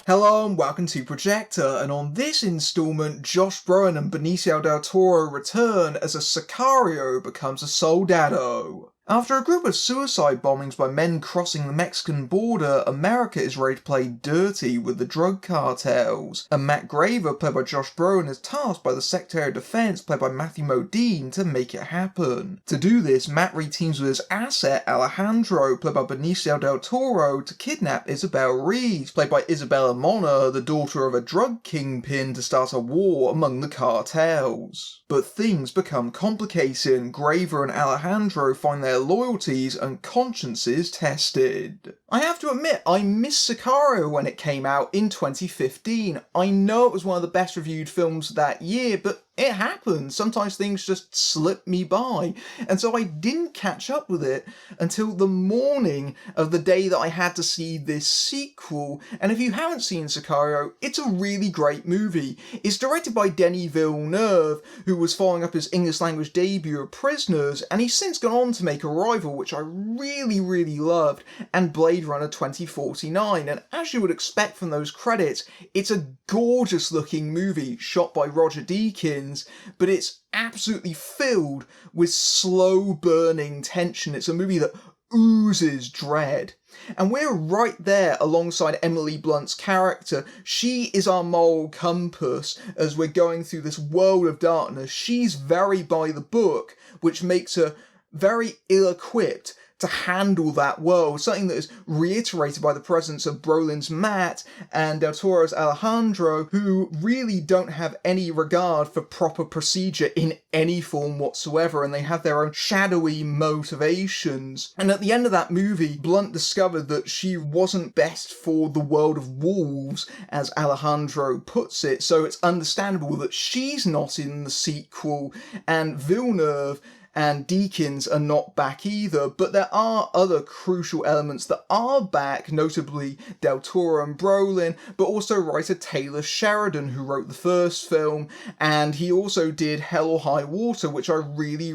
Hello and welcome to Projector, and on this installment, Josh Brolin and Benicio del Toro return as a Sicario becomes a Soldado. After a group of suicide bombings by men crossing the Mexican border, America is ready to play dirty with the drug cartels, and Matt Graver, played by Josh Brolin, is tasked by the Secretary of Defense, played by Matthew Modine, to make it happen. To do this, Matt reteams with his asset, Alejandro, played by Benicio del Toro, to kidnap Isabel Reeves, played by Isabella Mona, the daughter of a drug kingpin, to start a war among the cartels. But things become complicated, and Graver and Alejandro find their loyalties and consciences tested. I have to admit, I missed Sicario when it came out in 2015. I know it was one of the best reviewed films that year, but it happens. Sometimes things just slip me by. And so I didn't catch up with it until the morning of the day that I had to see this sequel. And if you haven't seen Sicario, it's a really great movie. It's directed by Denis Villeneuve, who was following up his English language debut of Prisoners, and he's since gone on to make Arrival, which I really loved, and Blade Runner 2049. And as you would expect from those credits, it's a gorgeous looking movie shot by Roger Deakins, but it's absolutely filled with slow burning tension. It's a movie that oozes dread. And we're right there alongside Emily Blunt's character. She is our moral compass as we're going through this world of darkness. She's very by the book, which makes her very ill-equipped to handle that world, something that is reiterated by the presence of Brolin's Matt and Del Toro's Alejandro, who really don't have any regard for proper procedure in any form whatsoever, and they have their own shadowy motivations. And at the end of that movie, Blunt discovered that she wasn't best for the world of wolves, as Alejandro puts it, so it's understandable that she's not in the sequel, and Villeneuve and Deakins are not back either, but there are other crucial elements that are back, notably Del Toro and Brolin, but also writer Taylor Sheridan, who wrote the first film, and he also did Hell or High Water, which I really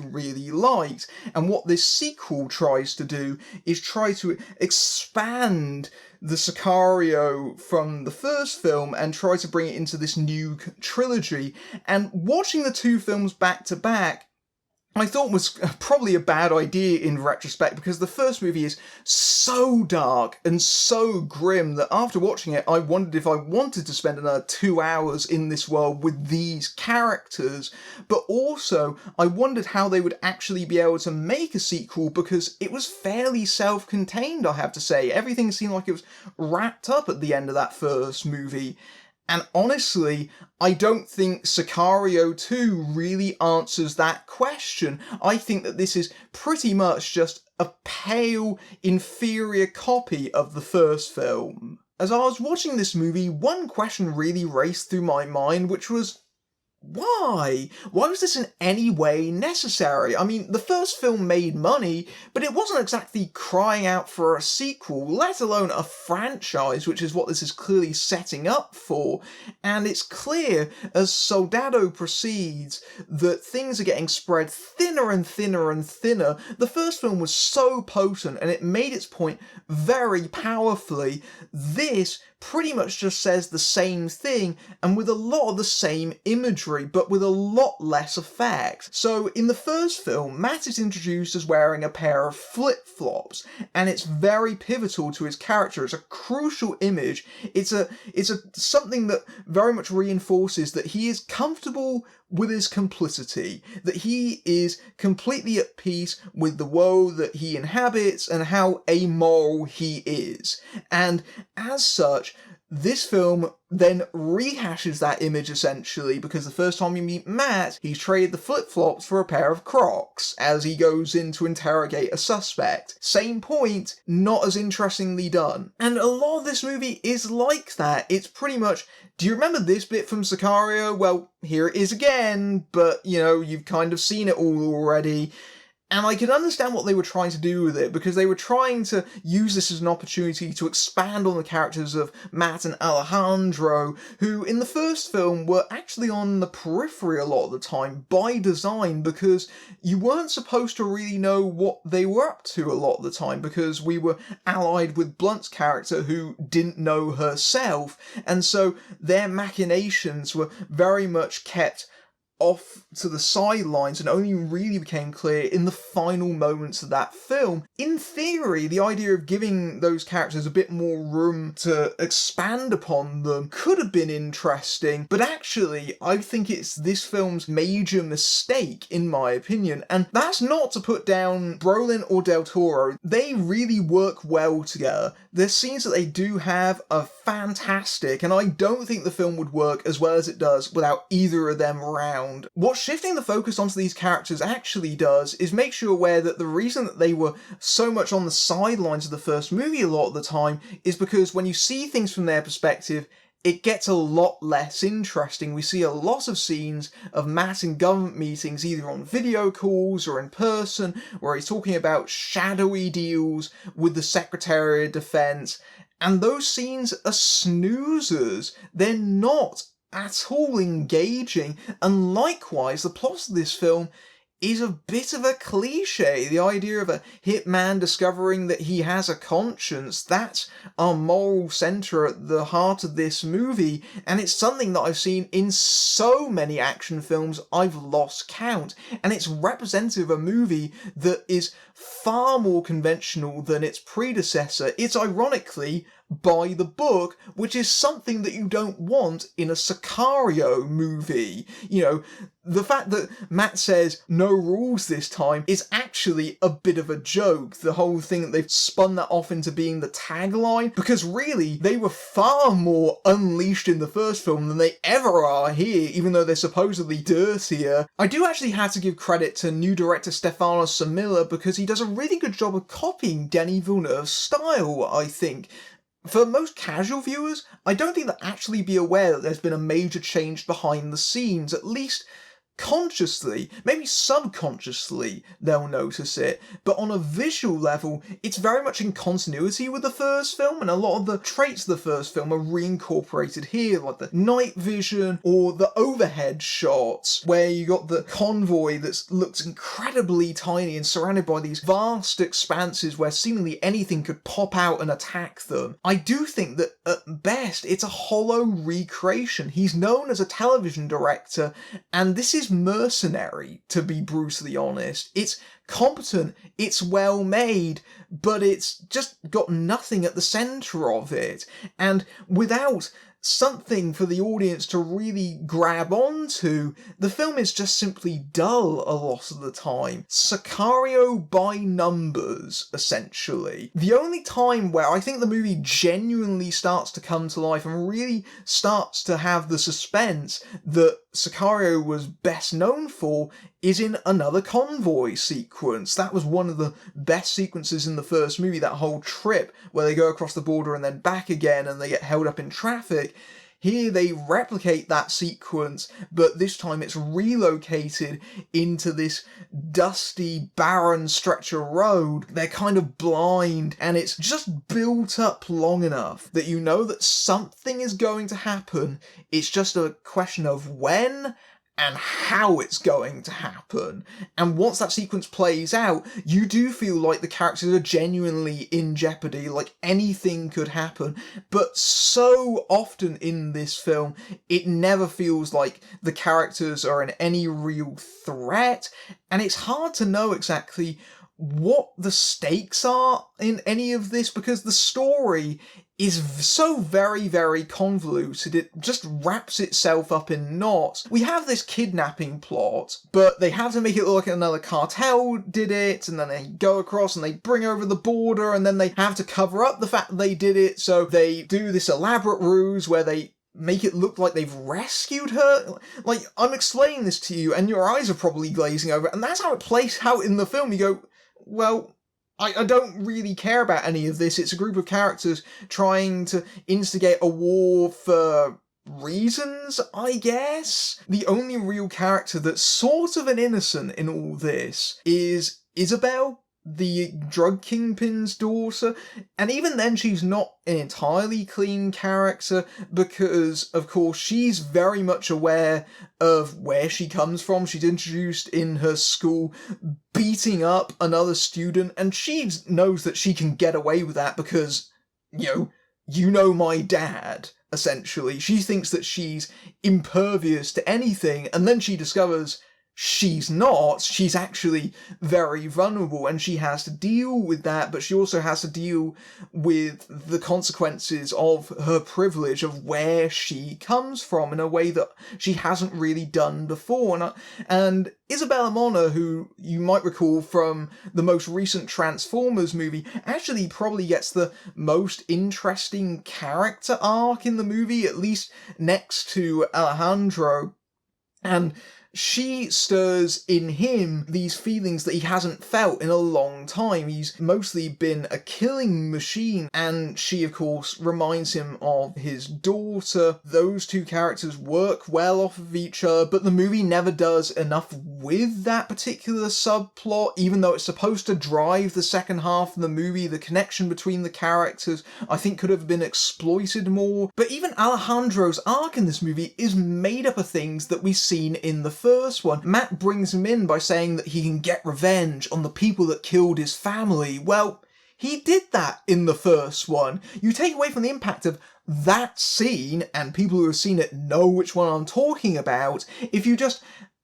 liked. And what this sequel tries to do is try to expand the Sicario from the first film and try to bring it into this new trilogy. And watching the two films back to back, I thought was probably a bad idea in retrospect, because the first movie is so dark and so grim that after watching it, I wondered if I wanted to spend another 2 hours in this world with these characters. But also, I wondered how they would actually be able to make a sequel, because it was fairly self-contained, I have to say. Everything seemed like it was wrapped up at the end of that first movie. And honestly, I don't think Sicario 2 really answers that question. I think that this is pretty much just a pale, inferior copy of the first film. As I was watching this movie, one question really raced through my mind, which was, why? Why was this in any way necessary? I mean, the first film made money, but it wasn't exactly crying out for a sequel, let alone a franchise, which is what this is clearly setting up for. And it's clear, as Soldado proceeds, that things are getting spread thinner and thinner and thinner. The first film was so potent, and it made its point very powerfully. This pretty much just says the same thing, and with a lot of the same imagery, but with a lot less effect. So in the first film, Matt is introduced as wearing a pair of flip-flops, and it's very pivotal to his character. It's a crucial image. It's something that very much reinforces that he is comfortable with his complicity, that he is completely at peace with the world that he inhabits and how amoral he is. And as such, this film then rehashes that image essentially, because the first time you meet Matt, he's traded the flip-flops for a pair of Crocs as he goes in to interrogate a suspect. Same point, not as interestingly done. And a lot of this movie is like that. It's pretty much, do you remember this bit from Sicario? Well, here it is again, but you know, you've kind of seen it all already. And I can understand what they were trying to do with it, because they were trying to use this as an opportunity to expand on the characters of Matt and Alejandro, who in the first film were actually on the periphery a lot of the time, by design, because you weren't supposed to really know what they were up to a lot of the time, because we were allied with Blunt's character, who didn't know herself, and so their machinations were very much kept off to the sidelines and only really became clear in the final moments of that film. In theory, the idea of giving those characters a bit more room to expand upon them could have been interesting, but actually, I think it's this film's major mistake, in my opinion, and that's not to put down Brolin or Del Toro. They really work well together. The scenes that they do have are fantastic, and I don't think the film would work as well as it does without either of them around. What shifting the focus onto these characters actually does is makes you aware that the reason that they were so much on the sidelines of the first movie a lot of the time is because when you see things from their perspective, it gets a lot less interesting. We see a lot of scenes of Matt in government meetings, either on video calls or in person, where he's talking about shadowy deals with the Secretary of Defense, and those scenes are snoozers. They're not at all engaging, and likewise the plot of this film is a bit of a cliche. The idea of a hitman discovering that he has a conscience, that's our moral centre at the heart of this movie, and it's something that I've seen in so many action films I've lost count, and it's representative of a movie that is far more conventional than its predecessor. It's ironically by the book, which is something that you don't want in a Sicario movie. You know, the fact that Matt says no rules this time is actually a bit of a joke. The whole thing that they've spun that off into being the tagline, because really they were far more unleashed in the first film than they ever are here, even though they're supposedly dirtier. I do actually have to give credit to new director Stefano Samilla, because he does a really good job of copying Denis Villeneuve's style, I think. For most casual viewers, I don't think they'll actually be aware that there's been a major change behind the scenes, at least consciously, maybe subconsciously they'll notice it, but on a visual level, it's very much in continuity with the first film, and a lot of the traits of the first film are reincorporated here, like the night vision or the overhead shots, where you got the convoy that looks incredibly tiny and surrounded by these vast expanses where seemingly anything could pop out and attack them. I do think that at best it's a hollow recreation. He's known as a television director, and this is mercenary, to be brutally honest. It's competent, it's well made, but it's just got nothing at the centre of it. And without something for the audience to really grab onto, the film is just simply dull a lot of the time. Sicario by numbers, essentially. The only time where I think the movie genuinely starts to come to life and really starts to have the suspense that Sicario was best known for is in Another Convoy sequence. That was one of the best sequences in the first movie, that whole trip where they go across the border and then back again and they get held up in traffic. Here they replicate that sequence, but this time it's relocated into this dusty, barren stretch of road. They're kind of blind, and it's just built up long enough that you know that something is going to happen. It's just a question of when and how it's going to happen. And once that sequence plays out, you do feel like the characters are genuinely in jeopardy, like anything could happen. But so often in this film, it never feels like the characters are in any real threat, and it's hard to know exactly what the stakes are in any of this, because the story is so very, very convoluted. It just wraps itself up in knots. We have this kidnapping plot, but they have to make it look like another cartel did it, and then they go across and they bring over the border, and then they have to cover up the fact that they did it, so they do this elaborate ruse where they make it look like they've rescued her. Like, I'm explaining this to you, and your eyes are probably glazing over, and that's how it plays out in the film. You go, well, I don't really care about any of this. It's a group of characters trying to instigate a war for reasons, I guess. The only real character that's sort of an innocent in all this is Isabel, the drug kingpin's daughter, and even then she's not an entirely clean character because, of course, she's very much aware of where she comes from. She's introduced in her school beating up another student, and she knows that she can get away with that because, you know my dad, essentially. She thinks that she's impervious to anything, and then she discovers she's not. She's actually very vulnerable, and she has to deal with that, but she also has to deal with the consequences of her privilege, of where she comes from, in a way that she hasn't really done before. And Isabella Mona, who you might recall from the most recent Transformers movie, actually probably gets the most interesting character arc in the movie, at least next to Alejandro. And she stirs in him these feelings that he hasn't felt in a long time. He's mostly been a killing machine, and she, of course, reminds him of his daughter. Those two characters work well off of each other, but the movie never does enough with that particular subplot, even though it's supposed to drive the second half of the movie. The connection between the characters, I think, could have been exploited more. But even Alejandro's arc in this movie is made up of things that we've seen in the first one. Matt brings him in by saying that he can get revenge on the people that killed his family. Well, he did that in the first one. You take away from the impact of that scene, and people who have seen it know which one I'm talking about, if you just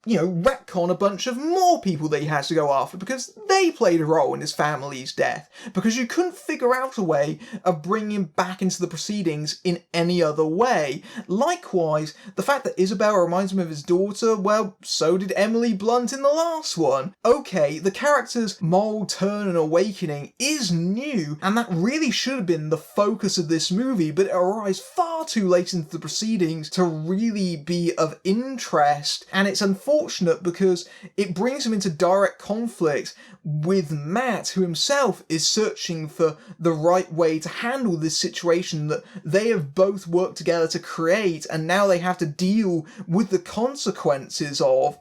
retcon a bunch of more people that he has to go after because they played a role in his family's death, because you couldn't figure out a way of bringing him back into the proceedings in any other way. Likewise, the fact that Isabel reminds him of his daughter, well, so did Emily Blunt in the last one. Okay, the character's moral turn and awakening is new, and that really should have been the focus of this movie, but it arrives far too late into the proceedings to really be of interest, and it's unfortunate because it brings him into direct conflict with Matt, who himself is searching for the right way to handle this situation that they have both worked together to create, and now they have to deal with the consequences of.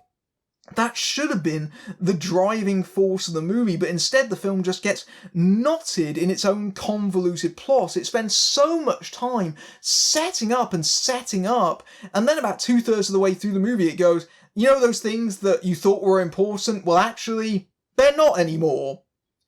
That should have been the driving force of the movie, but instead the film just gets knotted in its own convoluted plot. It spends so much time setting up, and then about 2/3 of the way through the movie it goes, those things that you thought were important? Well, actually, they're not anymore.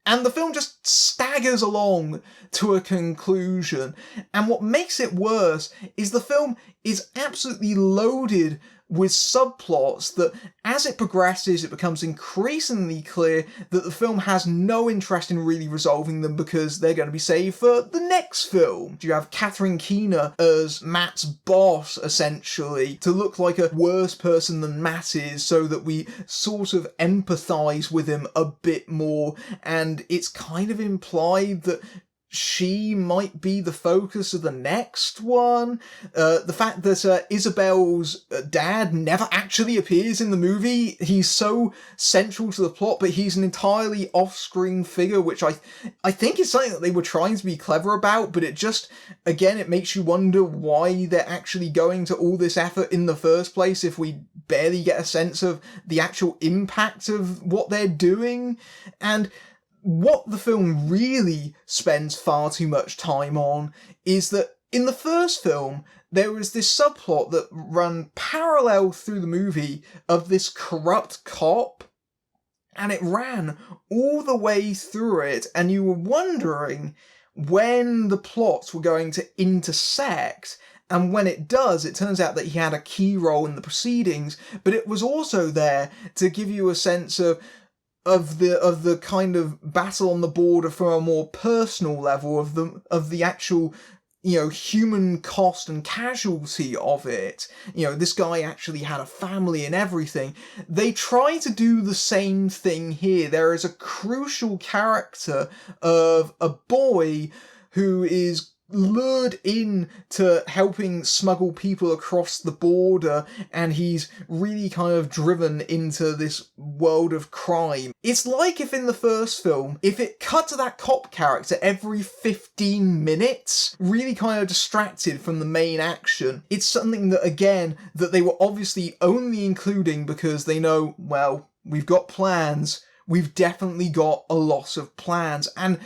And the film just staggers along to a conclusion. And what makes it worse is the film is absolutely loaded with subplots that, as it progresses, it becomes increasingly clear that the film has no interest in really resolving them because they're going to be saved for the next film. You have Catherine Keener as Matt's boss, essentially, to look like a worse person than Matt is so that we sort of empathise with him a bit more, and it's kind of implied that she might be the focus of the next one. The fact that Isabel's dad never actually appears in the movie. He's so central to the plot, but he's an entirely off-screen figure, which I think is something that they were trying to be clever about, but it just, again, it makes you wonder why they're actually going to all this effort in the first place if we barely get a sense of the actual impact of what they're doing. And what the film really spends far too much time on is that in the first film, there was this subplot that ran parallel through the movie of this corrupt cop, and it ran all the way through it, and you were wondering when the plots were going to intersect. And when it does, it turns out that he had a key role in the proceedings, but it was also there to give you a sense of the kind of battle on the border from a more personal level of the actual human cost and casualty of it. This guy actually had a family and everything. They try to do the same thing here. There is a crucial character of a boy who is lured in to helping smuggle people across the border, and he's really kind of driven into this world of crime. It's like if in the first film, if it cut to that cop character every 15 minutes, really kind of distracted from the main action. It's something that, again, that they were obviously only including because they know, well, we've got plans. we've definitely got a lot of plans, and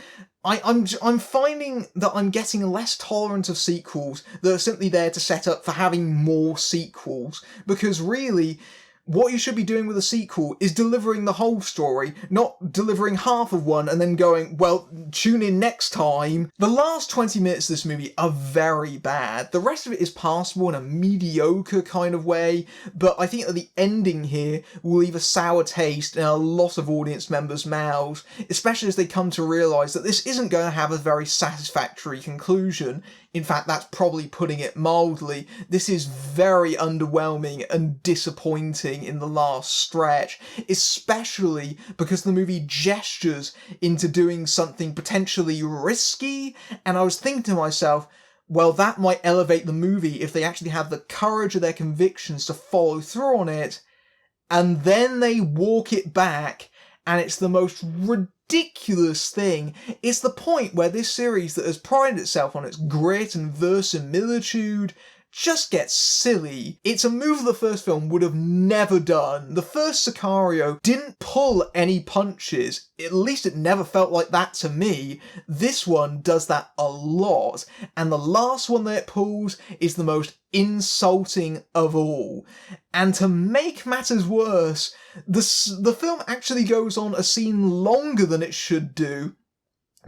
I'm finding that I'm getting less tolerant of sequels that are simply there to set up for having more sequels, because really, what you should be doing with a sequel is delivering the whole story, not delivering half of one and then going, well, tune in next time. The last 20 minutes of this movie are very bad. The rest of it is passable in a mediocre kind of way, but I think that the ending here will leave a sour taste in a lot of audience members' mouths, especially as they come to realise that this isn't going to have a very satisfactory conclusion. In fact, that's probably putting it mildly. This is very underwhelming and disappointing in the last stretch, especially because the movie gestures into doing something potentially risky, and I was thinking to myself, well, that might elevate the movie if they actually have the courage of their convictions to follow through on it, and then they walk it back, and it's the most ridiculous thing. It's the point where this series that has prided itself on its grit and verisimilitude just gets silly. It's a move the first film would have never done. The first Sicario didn't pull any punches. At least it never felt like that to me. This one does that a lot, and the last one that it pulls is the most insulting of all. And to make matters worse, the film actually goes on a scene longer than it should do,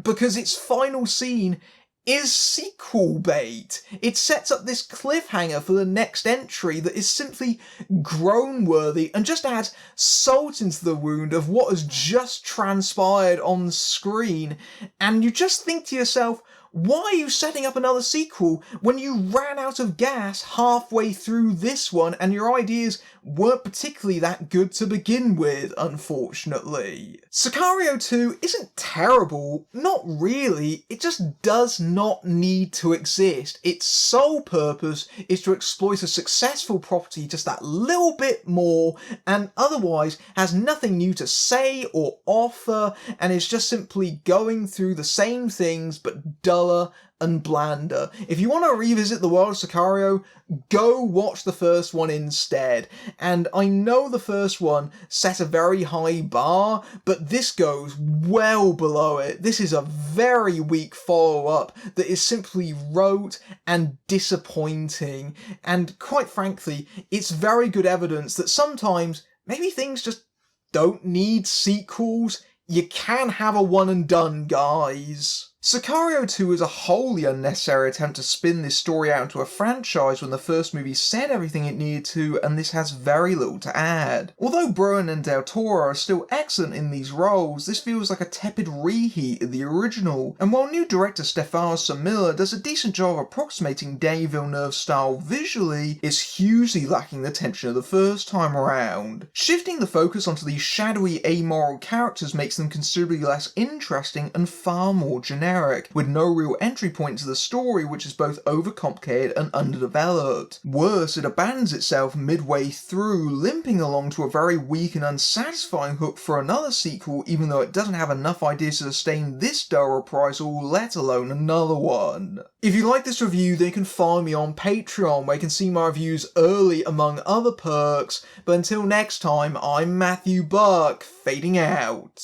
because its final scene is sequel bait. It sets up this cliffhanger for the next entry that is simply groan-worthy and just adds salt into the wound of what has just transpired on screen. And you just think to yourself, why are you setting up another sequel when you ran out of gas halfway through this one and your ideas weren't particularly that good to begin with, unfortunately? Sicario 2 isn't terrible, not really, it just does not need to exist. Its sole purpose is to exploit a successful property just that little bit more, and otherwise has nothing new to say or offer, and is just simply going through the same things but duller and blander. If you want to revisit the world of Sicario, go watch the first one instead. And I know the first one set a very high bar, but this goes well below it. This is a very weak follow-up that is simply rote and disappointing. And quite frankly, it's very good evidence that sometimes maybe things just don't need sequels. You can have a one and done, guys. Sicario 2 is a wholly unnecessary attempt to spin this story out into a franchise when the first movie said everything it needed to, and this has very little to add. Although Brolin and Del Toro are still excellent in these roles, this feels like a tepid reheat of the original, and while new director Stefano Samilla does a decent job of approximating Denis Villeneuve's style visually, it's hugely lacking the tension of the first time around. Shifting the focus onto these shadowy, amoral characters makes them considerably less interesting and far more generic, with no real entry point to the story, which is both overcomplicated and underdeveloped. Worse, it abandons itself midway through, limping along to a very weak and unsatisfying hook for another sequel, even though it doesn't have enough ideas to sustain this dull reprisal, let alone another one. If you like this review, then you can follow me on Patreon, where you can see my reviews early among other perks, but until next time, I'm Matthew Buck, fading out.